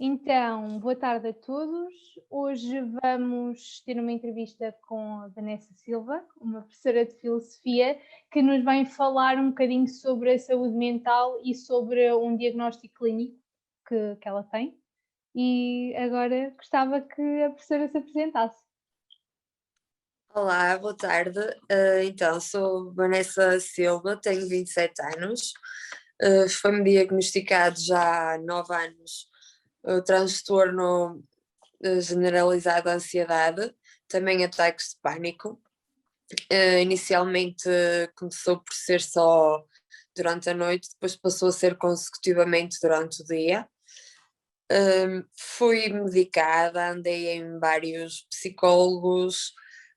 Então, boa tarde a todos. Hoje vamos ter uma entrevista com a Vanessa Silva, uma professora de filosofia, que nos vai falar um bocadinho sobre a saúde mental e sobre um diagnóstico clínico que ela tem. E agora gostava que a professora se apresentasse. Olá, boa tarde. Então, sou Vanessa Silva, tenho 27 anos. Foi-me diagnosticado já há 9 anos o transtorno generalizado de ansiedade, também ataques de pânico. Inicialmente começou por ser só durante a noite, depois passou a ser consecutivamente durante o dia. Fui medicada, andei em vários psicólogos,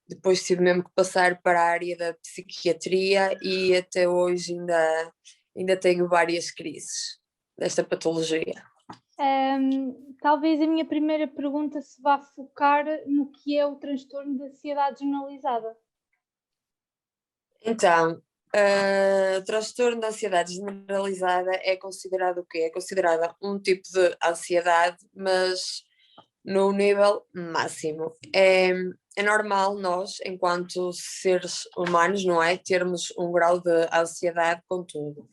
depois tive mesmo que passar para a área da psiquiatria e até hoje ainda tenho várias crises desta patologia. Talvez a minha primeira pergunta se vá focar no que é o transtorno de ansiedade generalizada. Então, o transtorno de ansiedade generalizada é considerado o quê? É considerada um tipo de ansiedade, mas no nível máximo. É normal nós, enquanto seres humanos, não é? Termos um grau de ansiedade com tudo.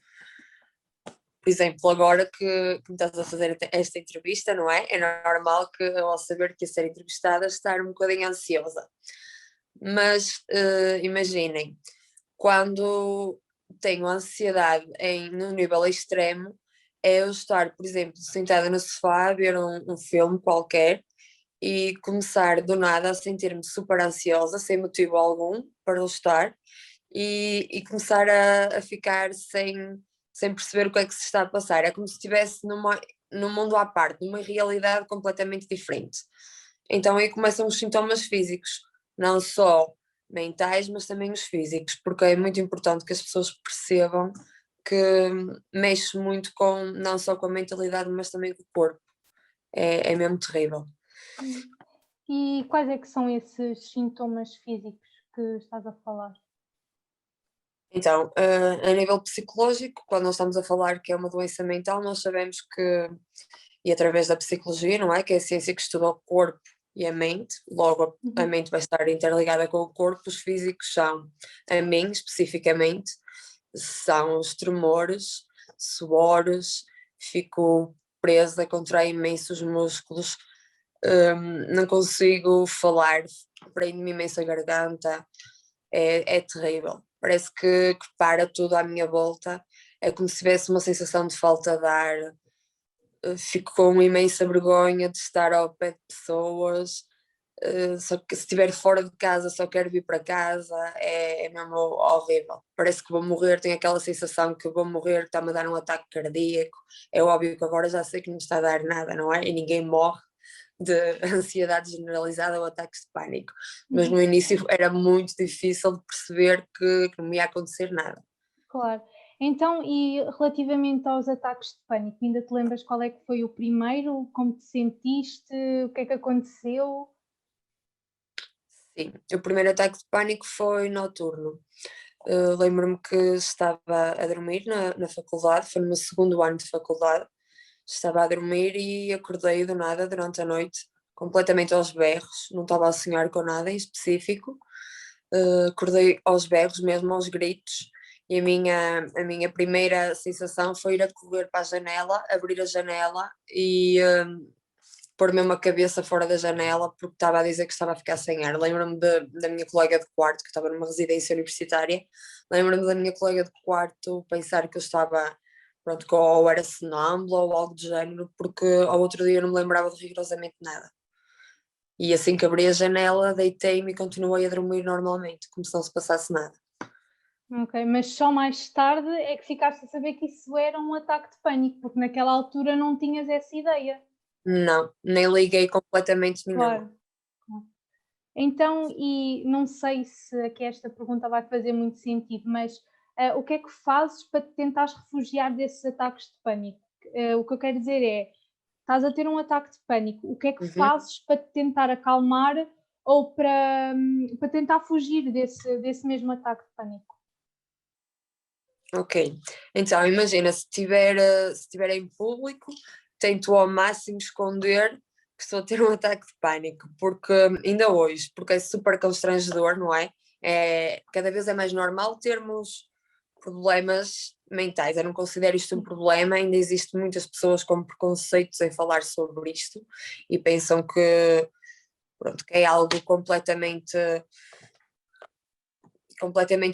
Por exemplo, agora que me estás a fazer esta entrevista, não é? É normal que ao saber que ia ser entrevistada estar um bocadinho ansiosa. Mas imaginem, quando tenho ansiedade num nível extremo, é eu estar, por exemplo, sentada no sofá a ver um filme qualquer e começar do nada a sentir-me super ansiosa, sem motivo algum para o estar, e começar a ficar sem perceber o que é que se está a passar. É como se estivesse num mundo à parte, numa realidade completamente diferente. Então aí começam os sintomas físicos, não só mentais, mas também os físicos, porque é muito importante que as pessoas percebam que mexe muito não só com a mentalidade, mas também com o corpo. É mesmo terrível. E quais é que são esses sintomas físicos que estás a falar? Então, a nível psicológico, quando nós estamos a falar que é uma doença mental, nós sabemos que, e através da psicologia, não é? Que é a ciência que estuda o corpo e a mente, logo a mente vai estar interligada com o corpo, os físicos são, a mim especificamente, são os tremores, suores, fico presa, contrai imensos músculos, não consigo falar, prende-me imenso a garganta, é terrível. Parece que para tudo à minha volta, é como se tivesse uma sensação de falta de ar, fico com imensa vergonha de estar ao pé de pessoas, só que se estiver fora de casa só quero vir para casa, é mesmo horrível. Parece que vou morrer, tenho aquela sensação que vou morrer, que está-me a dar um ataque cardíaco. É óbvio que agora já sei que não está a dar nada, não é? E ninguém morre de ansiedade generalizada ou ataques de pânico, mas no início era muito difícil de perceber que não ia acontecer nada. Claro. Então, e relativamente aos ataques de pânico, ainda te lembras qual é que foi o primeiro? Como te sentiste? O que é que aconteceu? Sim, o primeiro ataque de pânico foi noturno. Lembro-me que estava a dormir na faculdade, foi no meu segundo ano de faculdade, estava a dormir e acordei do nada durante a noite, completamente aos berros, não estava a sonhar com nada em específico, acordei aos berros, mesmo aos gritos, e a minha primeira sensação foi ir a correr para a janela, abrir a janela e pôr mesmo a cabeça fora da janela porque estava a dizer que estava a ficar sem ar. Lembro-me da minha colega de quarto, que estava numa residência universitária, lembro-me da minha colega de quarto pensar que eu estava, pronto, que ou era sonâmbula ou algo do género, porque ao outro dia eu não me lembrava de rigorosamente nada. E assim que abri a janela, deitei-me e continuei a dormir normalmente, como se não se passasse nada. Ok, mas só mais tarde é que ficaste a saber que isso era um ataque de pânico, porque naquela altura não tinhas essa ideia. Não, nem liguei completamente nenhuma. Claro. Então, e não sei se aqui esta pergunta vai fazer muito sentido, mas o que é que fazes para te tentares refugiar desses ataques de pânico? O que eu quero dizer é, estás a ter um ataque de pânico, o que é que Uhum. fazes para te tentar acalmar ou para tentar fugir desse mesmo ataque de pânico? Ok, então imagina, se estiver em público, tento ao máximo esconder que estou a ter um ataque de pânico, porque ainda hoje, porque é super constrangedor, não é? Cada vez é mais normal termos problemas mentais. Eu não considero isto um problema, ainda existem muitas pessoas com preconceitos em falar sobre isto e pensam que, pronto, que é algo completamente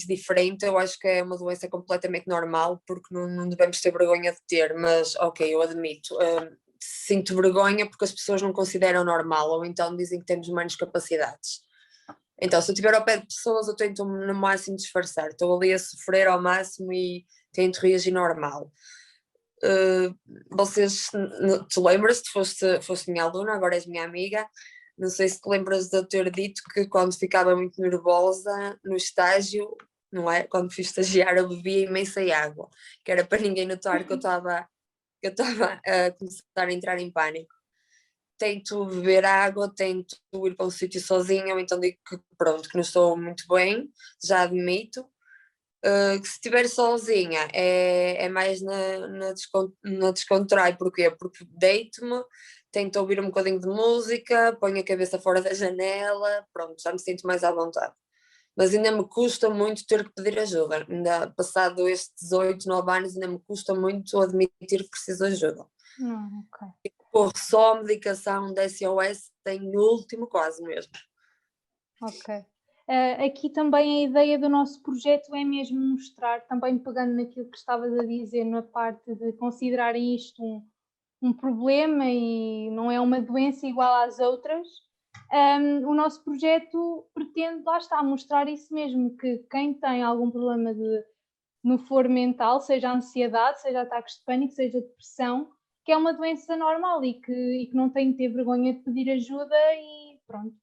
diferente. Eu acho que é uma doença completamente normal, porque não devemos ter vergonha de ter, mas ok, eu admito, sinto vergonha porque as pessoas não consideram normal, ou então dizem que temos menos capacidades. Então, se eu estiver ao pé de pessoas, eu tento no máximo disfarçar, estou ali a sofrer ao máximo e tento reagir normal. Vocês, te lembras, se foste minha aluna, agora és minha amiga, não sei se te lembras de eu ter dito que quando ficava muito nervosa no estágio, não é? Quando fui estagiar, eu bebia imensa água, que era para ninguém notar que eu estava a começar a entrar em pânico. Tento beber água, tento ir para um sítio sozinha, ou então digo que pronto, que não estou muito bem, já admito. Que se estiver sozinha é mais na descontrai. Porquê? Porque deito-me, tento ouvir um bocadinho de música, ponho a cabeça fora da janela, pronto, já me sinto mais à vontade. Mas ainda me custa muito ter que pedir ajuda. Ainda passado estes 8, 9 anos, ainda me custa muito admitir que preciso de ajuda. Ok. Corro só a medicação da SOS, tem no último quase mesmo. Ok. Aqui também a ideia do nosso projeto é mesmo mostrar, também pegando naquilo que estavas a dizer, na parte de considerarem isto um problema e não é uma doença igual às outras. O nosso projeto pretende, lá está, mostrar isso mesmo, que quem tem algum problema no foro mental, seja ansiedade, seja ataques de pânico, seja depressão, que é uma doença normal e que não tem de ter vergonha de pedir ajuda e pronto.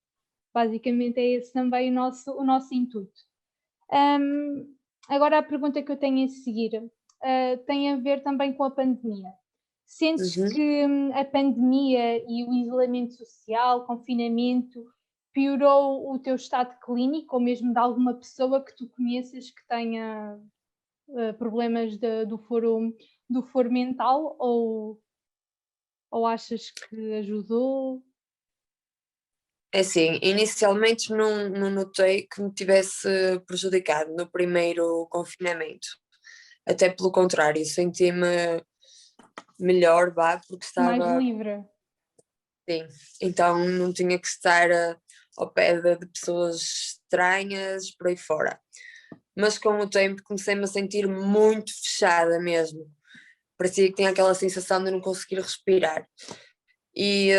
Basicamente é esse também o nosso intuito. Agora a pergunta que eu tenho a seguir tem a ver também com a pandemia. Sentes que a pandemia e o isolamento social, confinamento, piorou o teu estado clínico ou mesmo de alguma pessoa que tu conheças que tenha problemas do foro mental ou achas que ajudou? É assim, inicialmente não notei que me tivesse prejudicado no primeiro confinamento. Até pelo contrário, senti-me melhor, porque Mais estava, livre? sim, então não tinha que estar ao pé de pessoas estranhas por aí fora. Mas com o tempo comecei-me a sentir muito fechada mesmo. Parecia que tinha aquela sensação de não conseguir respirar. E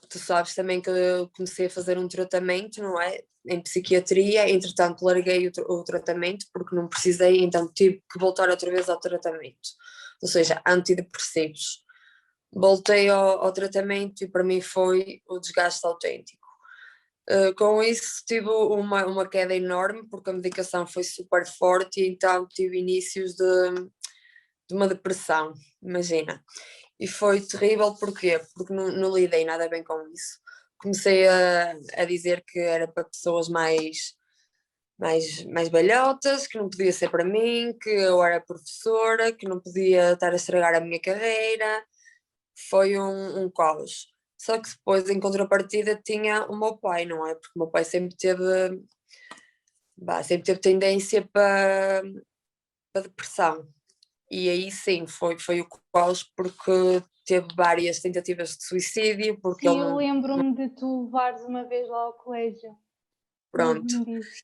tu sabes também que eu comecei a fazer um tratamento, não é? Em psiquiatria, entretanto larguei o tratamento porque não precisei, então tive que voltar outra vez ao tratamento, ou seja, antidepressivos. Voltei ao tratamento e para mim foi o desgaste autêntico. Com isso tive uma queda enorme porque a medicação foi super forte e então tive inícios de uma depressão, imagina. E foi terrível, porquê? Porque não lidei nada bem com isso. Comecei a dizer que era para pessoas mais velhotas, que não podia ser para mim, que eu era professora, que não podia estar a estragar a minha carreira. Foi um caos. Só que depois, em contrapartida, tinha o meu pai, não é? Porque o meu pai sempre teve tendência para depressão. E aí sim, foi o caos porque teve várias tentativas de suicídio, porque ele Sim, eu não. lembro-me de tu levares uma vez lá ao colégio. Pronto, Lembro-me disso.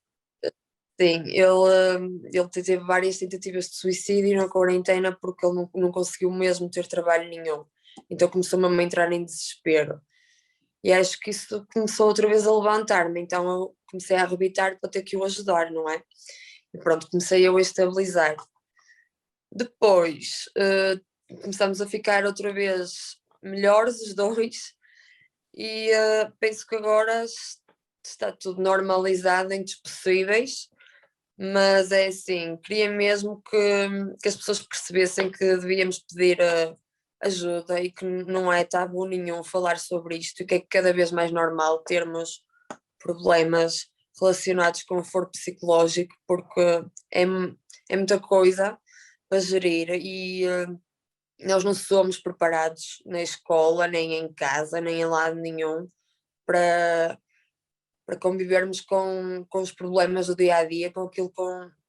sim, ele teve várias tentativas de suicídio na quarentena porque ele não conseguiu mesmo ter trabalho nenhum. Então começou-me a entrar em desespero. E acho que isso começou outra vez a levantar-me, então eu comecei a arrebitar para ter que o ajudar, não é? E pronto, comecei eu a estabilizar. Depois começamos a ficar outra vez melhores os dois e penso que agora está tudo normalizado em possíveis, mas é assim, queria mesmo que as pessoas percebessem que devíamos pedir ajuda e que não é tabu nenhum falar sobre isto e que é cada vez mais normal termos problemas relacionados com o foro psicológico, porque é muita coisa para gerir nós não somos preparados na escola, nem em casa, nem em lado nenhum para, para convivermos com os problemas do dia a dia, com aquilo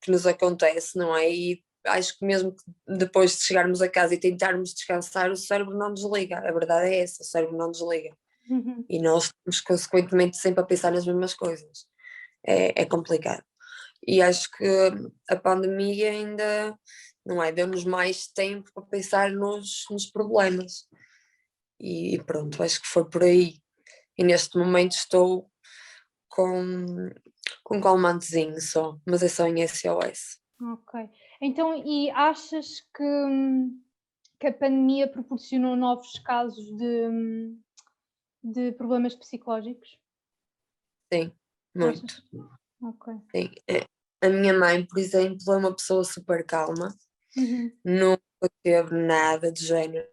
que nos acontece, não é? E acho que mesmo que depois de chegarmos a casa e tentarmos descansar, o cérebro não desliga. A verdade é essa, o cérebro não desliga. E nós estamos consequentemente sempre a pensar nas mesmas coisas. É complicado. E acho que a pandemia ainda, não é, deu-nos mais tempo para pensar nos problemas. E pronto, acho que foi por aí. E neste momento estou com um calmantezinho só, mas é só em SOS. Ok. Então, e achas que a pandemia proporcionou novos casos de problemas psicológicos? Sim, muito. Achas? Ok. Sim. A minha mãe, por exemplo, é uma pessoa super calma, Uhum. nunca teve nada de género.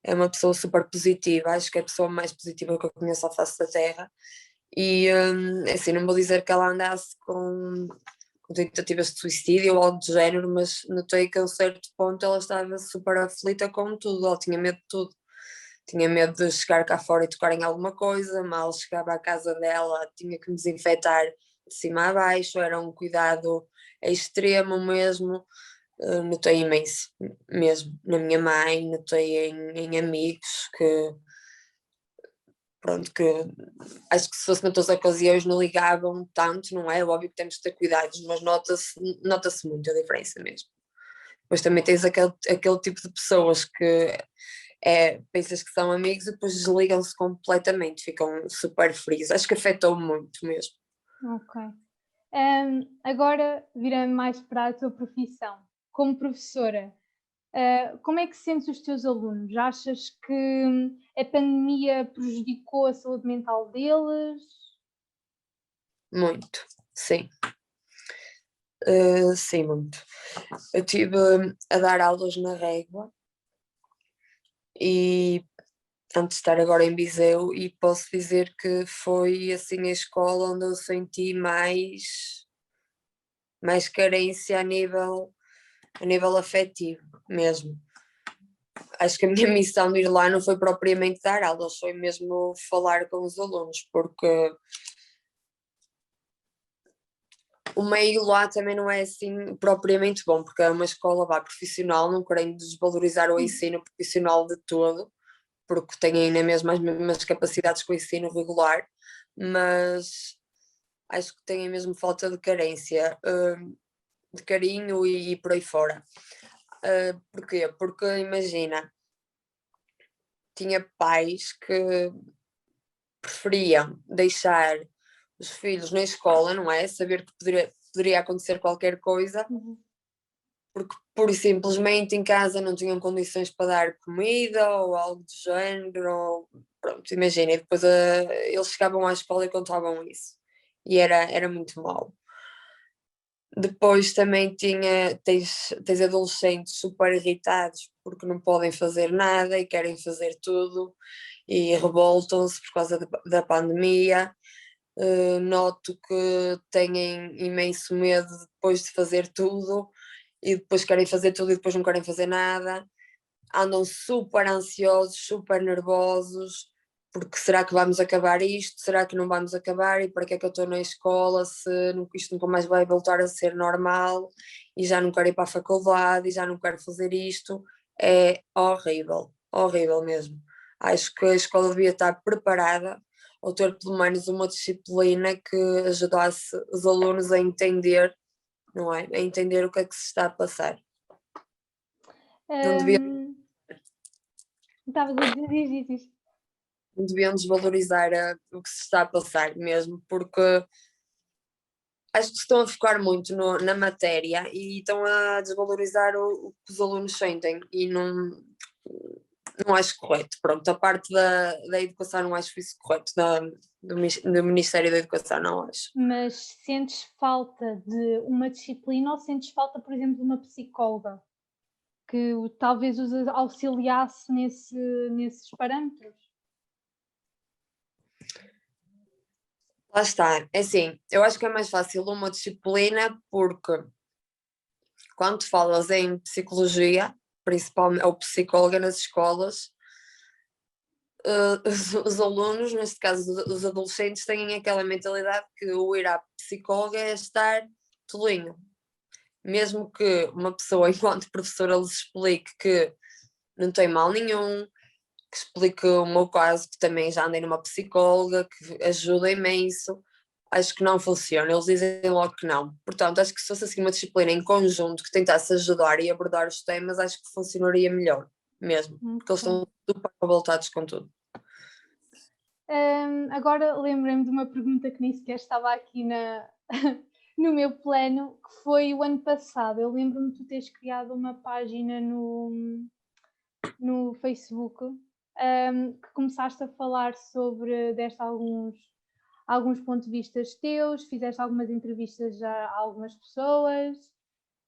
É uma pessoa super positiva, acho que é a pessoa mais positiva que eu conheço à face da Terra. E assim, não vou dizer que ela andasse com tentativas de suicídio ou algo do género, mas notei que a um certo ponto ela estava super aflita com tudo, ela tinha medo de tudo. Tinha medo de chegar cá fora e tocar em alguma coisa, mal chegava à casa dela, tinha que me desinfetar de cima a baixo, era um cuidado extremo mesmo. Notei imenso mesmo na minha mãe, notei em amigos que, pronto, que acho que se fosse noutras ocasiões não ligavam tanto, não é? Óbvio que temos que ter cuidados, mas nota-se muito a diferença mesmo. Depois também tens aquele tipo de pessoas que pensas que são amigos e depois desligam-se completamente, ficam super frios. Acho que afetou muito mesmo. Ok. Agora virando mais para a tua profissão. Como professora, como é que sentes os teus alunos? Achas que a pandemia prejudicou a saúde mental deles? Muito, sim. Sim, muito. Eu estive a dar aulas na Régua e antes de estar agora em Viseu e posso dizer que foi assim a escola onde eu senti mais carência a nível afetivo mesmo. Acho que a minha missão de ir lá não foi propriamente dar aulas, foi mesmo falar com os alunos, porque o meio lá também não é assim propriamente bom, porque é uma escola profissional, não querendo desvalorizar o ensino profissional de todo, porque tem ainda mesmo as mesmas capacidades que o ensino regular, mas acho que tem mesmo falta de carência, de carinho e por aí fora. Porquê? Porque imagina, tinha pais que preferiam deixar os filhos na escola, não é? Saber que poderia acontecer qualquer coisa, Uhum. porque pura e simplesmente em casa não tinham condições para dar comida ou algo do género, ou, pronto, imagina, e depois eles chegavam à escola e contavam isso, e era muito mau. Depois também tens adolescentes super irritados porque não podem fazer nada e querem fazer tudo e revoltam-se por causa da pandemia. Noto que têm imenso medo depois de fazer tudo e depois querem fazer tudo e depois não querem fazer nada. Andam super ansiosos, super nervosos, porque será que vamos acabar isto? Será que não vamos acabar? E para que é que eu estou na escola se isto nunca mais vai voltar a ser normal? E já não quero ir para a faculdade, e já não quero fazer isto. É horrível, horrível mesmo. Acho que a escola devia estar preparada ou ter pelo menos uma disciplina que ajudasse os alunos a entender, não é? A entender o que é que se está a passar. Não devia Estavas a dizer, diz. Não deviam desvalorizar o que se está a passar mesmo, porque acho que se estão a focar muito na matéria e estão a desvalorizar o que os alunos sentem e não acho correto. Pronto, a parte da educação não acho isso correto, do Ministério da Educação não acho. Mas sentes falta de uma disciplina ou sentes falta, por exemplo, de uma psicóloga que talvez os auxiliasse nesses parâmetros? Lá está, é assim, eu acho que é mais fácil uma disciplina porque quando falas em psicologia, principalmente, ou psicóloga nas escolas, os alunos, neste caso os adolescentes, têm aquela mentalidade que o ir à psicóloga é estar tolinho. Mesmo que uma pessoa, enquanto professora, lhes explique que não tem mal nenhum, que explique o meu caso, que também já andei numa psicóloga, que ajuda imenso, acho que não funciona, eles dizem logo que não. Portanto, acho que se fosse assim uma disciplina em conjunto que tentasse ajudar e abordar os temas, acho que funcionaria melhor, mesmo, porque eles estão super revoltados com tudo. Agora lembrei-me de uma pergunta que nem sequer estava aqui no meu plano, que foi o ano passado. Eu lembro-me de tu teres criado uma página no Facebook, que começaste a falar deste alguns pontos de vista teus, fizeste algumas entrevistas já a algumas pessoas.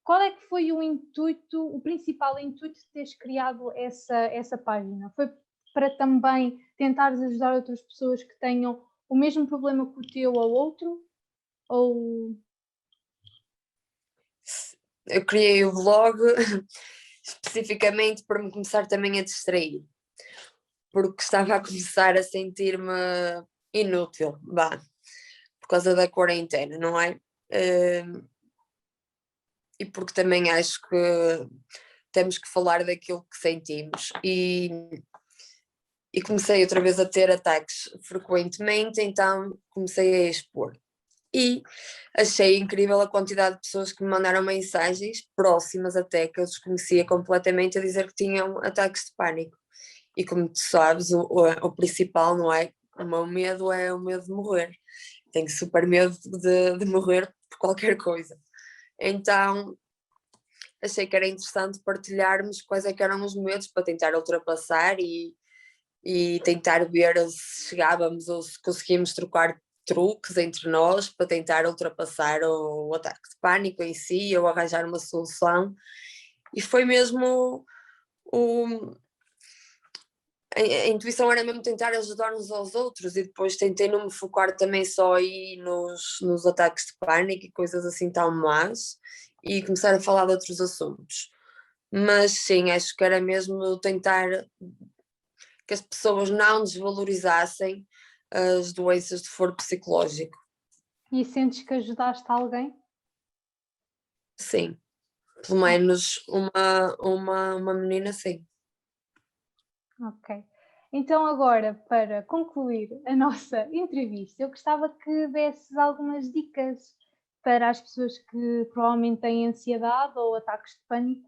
Qual é que foi o principal intuito de teres criado essa página? Foi para também tentares ajudar outras pessoas que tenham o mesmo problema que o teu ou outro? Ou... Eu criei o blog especificamente para me começar também a distrair, porque estava a começar a sentir-me inútil, por causa da quarentena, não é? E porque também acho que temos que falar daquilo que sentimos e comecei outra vez a ter ataques frequentemente, então comecei a expor. E achei incrível a quantidade de pessoas que me mandaram mensagens próximas até, que eu desconhecia completamente, a dizer que tinham ataques de pânico. E como tu sabes, o principal, não é? O meu medo é o medo de morrer. Tenho super medo de morrer por qualquer coisa. Então achei que era interessante partilharmos quais é que eram os medos para tentar ultrapassar e tentar ver se chegávamos ou se conseguíamos trocar truques entre nós para tentar ultrapassar o ataque de pânico em si ou arranjar uma solução. E foi mesmo a intuição era mesmo tentar ajudar uns aos outros e depois tentei não me focar também só aí nos ataques de pânico e coisas assim tão más e começar a falar de outros assuntos. Mas sim, acho que era mesmo tentar que as pessoas não desvalorizassem as doenças de foro psicológico. E sentes que ajudaste alguém? Sim, pelo menos uma menina, sim. Ok. Então agora, para concluir a nossa entrevista, eu gostava que desses algumas dicas para as pessoas que provavelmente têm ansiedade ou ataques de pânico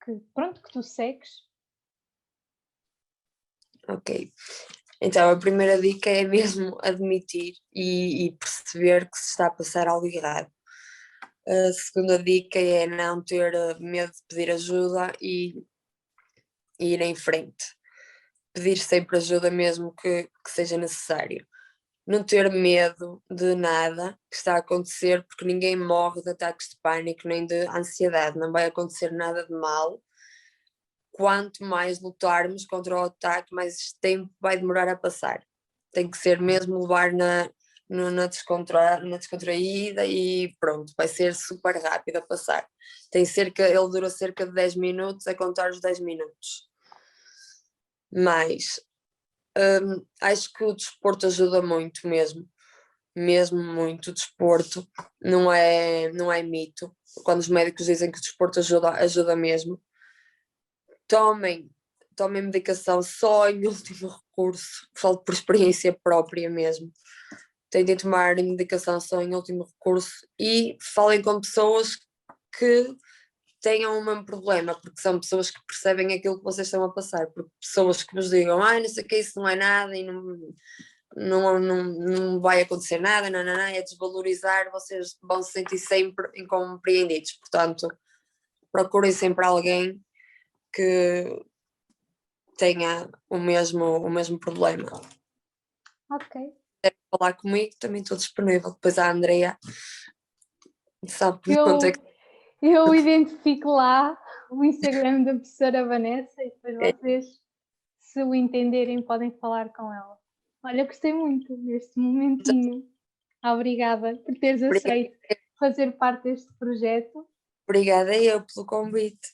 que tu segues. Ok. Então a primeira dica é mesmo admitir e perceber que se está a passar algo errado. A segunda dica é não ter medo de pedir ajuda e ir em frente. Pedir sempre ajuda mesmo que seja necessário. Não ter medo de nada que está a acontecer, porque ninguém morre de ataques de pânico nem de ansiedade, não vai acontecer nada de mal. Quanto mais lutarmos contra o ataque, mais tempo vai demorar a passar. Tem que ser mesmo levar na descontraída e pronto, vai ser super rápido a passar. Ele dura cerca de 10 minutos a contar os 10 minutos. Mas acho que o desporto ajuda muito mesmo muito. O desporto não é mito. Quando os médicos dizem que o desporto ajuda mesmo. Tomem medicação só em último recurso, falo por experiência própria mesmo. Tentem tomar medicação só em último recurso e falem com pessoas que tenham o mesmo problema, porque são pessoas que percebem aquilo que vocês estão a passar, porque pessoas que vos digam, não sei o que, isso não é nada e não vai acontecer nada, não, é desvalorizar, vocês vão se sentir sempre incompreendidos, portanto procurem sempre alguém que tenha o mesmo problema. Ok. Deve falar comigo, também estou disponível. Depois a Andrea sabe que eu identifico lá o Instagram da professora Vanessa e depois vocês, se o entenderem, podem falar com ela. Olha, gostei muito deste momentinho. Obrigada por teres aceito fazer parte deste projeto. Obrigada eu pelo convite.